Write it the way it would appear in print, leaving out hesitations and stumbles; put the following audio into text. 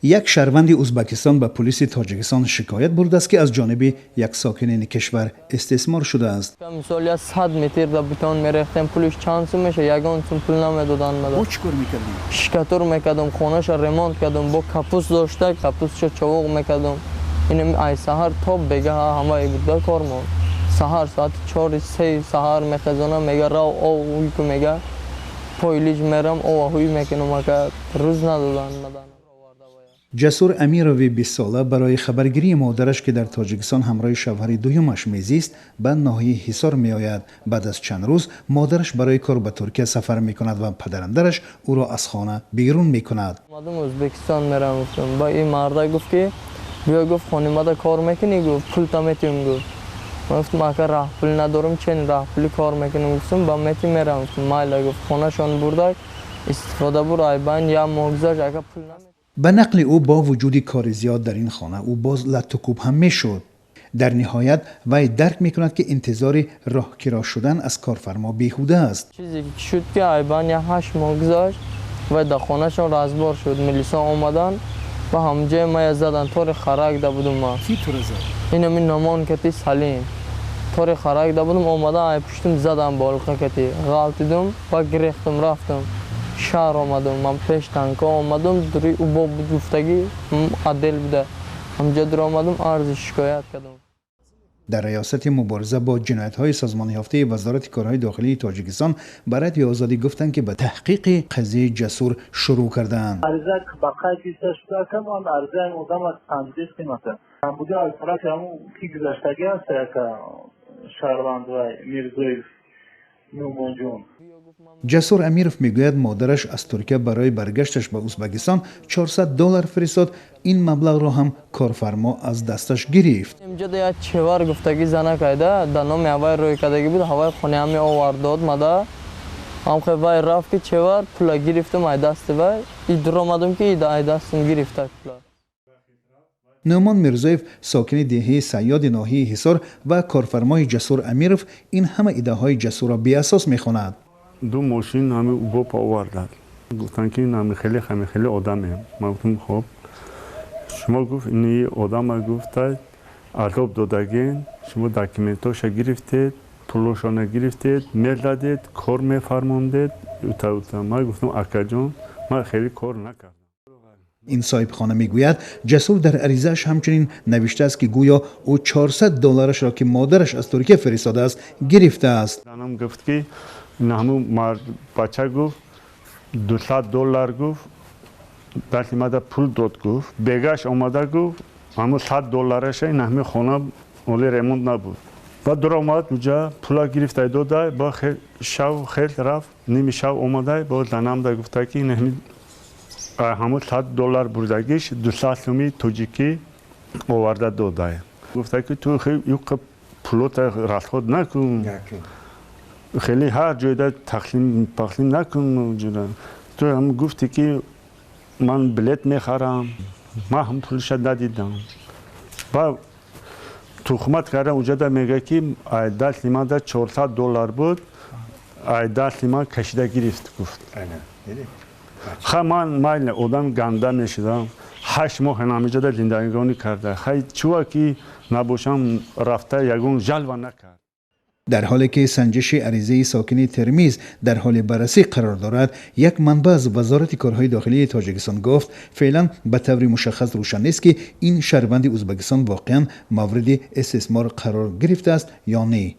یک شهروند ازبکستان به پلیس تاجیکستان شکایت برده است که از جانب یک ساکن این کشور استثمار شده است. مثلا 100 متر دا بتون می‌ریختم پولش چند سوم میشه یگان سوم پول نمیدادن مدام. چیکار می‌کردی؟ شکاتور می‌کردم خونه‌اش رمانت کردم با کپوس داشته کپوسش چوق می‌کردم. اینم ای سحر تا بگه همه بود کار ما. سحر ساعت 4 3 سحر می‌خزونم میگه را او که میگه پویلیج میرم او هوی میکنم که روز ندادن مدام. جسور امیروی 20 ساله برای خبرگیری مادرش که در تاجیکستان همراه شوهر دومش میزیست به ناحیه حصار میآید. بعد از چند روز مادرش برای کار به ترکیه سفر میکند و پدرندرش او را از خانه بیرون میکند. اومدم ازبکستان میرم گفتم با این مرد گفت که بیا گفت خانواده کار میکنی گفت پول تا میتیم گفت. گفتم اگر راه پول ندارم چه راه پولی کار میکنم گفتم با میتی میرم گفتم مایل گفت خونه‌شون برده استفاده برای بان یا مگذاش اگر پول نمی به نقل او با وجود کار زیاد در این خانه او باز لط و کوب هم میشد. در نهایت وی درک میکند که انتظار راهکرا شدن از کارفرما بیهوده است. چیزی که شد که ایبان یا 8 مگذاش و در خونه‌شون رازبار شد ملیسا اومدن و همجه ما زدن طور خراک ده بودم ما. کی تو زد؟ اینم این نمان کتی سلیم طور خراک ده بودم اومدن ای پشتم زدم بالقه کتی غلطیدم و گریختم رفتم شهر آمدم من پیش تنکا آمدم دوری او با گفتگی عدل بوده همجا در آمدم عرض شکایت کردم. در ریاست مبارزه با جنایت‌های سازمان یافته وزارت کارهای داخلی تاجیکستان برای آزادی گفتند که به تحقیق قضیه جسور شروع کردند. عرضه بقای پیسش کردم و عرضه مدام از تنظیف قیمته هم بوده از طرف همون کی گذشتگی هست که شهروند و میرزویف نومان جون. جسور امیروف میگوید مادرش از ترکیه برای برگشتش به ازبکستان $400 فرستاد. این مبلغ را هم کارفرما از دستش گرفت. اینجا یک چهار گفتگی زنه کرده در نام هوای روی کدگی بود هوای خونه همی آورد داد مده هم خیلی وای رفت که چهار پولا گرفتم ای دست وای ای در آمدم که ای دستم گرفته پولا. نومان میرزویف ساکن دهه صیاد ناحیه حصار و کارفرمای جسور امیروف این همه ایده های جسور را بی اساس میخواند. دو ماشین همه او با آوردن گفتن که این همه خیلی آدمه. من گفتم خب شما گفت این آدم گفته عذاب دادگین شما داکیومنتاش گرفتید پولشان گرفتید میل دادید کار میفرماندید من گفتم اکا جان من خیلی کار نکردم. این صاحب خانه میگوید جسور در عریضه‌اش همچنین نوشته است که گویا او $400 را که مادرش از ترکیه فرستاده است گرفته است. زنم گفت که همون مرد بچه گفت $200 گفت دست ماده پول داد گفت بگاش آمده گفت همون $100 این همه خانه اولی ریموند نبود و در آمد اونجا پولا گرفته داده با شو خیلی رفت نیمی شو آمده با زنم ده گفته که این همون $100 بردگیش 200 سومی توجیکی آورده داده گفته که تو خیلی پولات رسخود نکن خیلی هر جایده تقسیم نکن تو هم گفتی که من بلیت میخرم من هم پولش ندیدم و تخمت کرده اونجا ده میگه که دست من ده $400 بود دست من کشیده گرفت گفت خیلی من آدم گنده میشدم 8 ماه همینجا ده زندگانی کرده خیلی چوه که نباشم رفته یگون جلوه نکرد. در حالی که سنجش عریضه ساکن ترمیز در حال بررسی قرار دارد یک منبع از وزارت کارهای داخلی تاجیکستان گفت فعلا به طور مشخص روشن نیست که این شهروند ازبکستان واقعا مورد استثمار قرار گرفته است یا نه.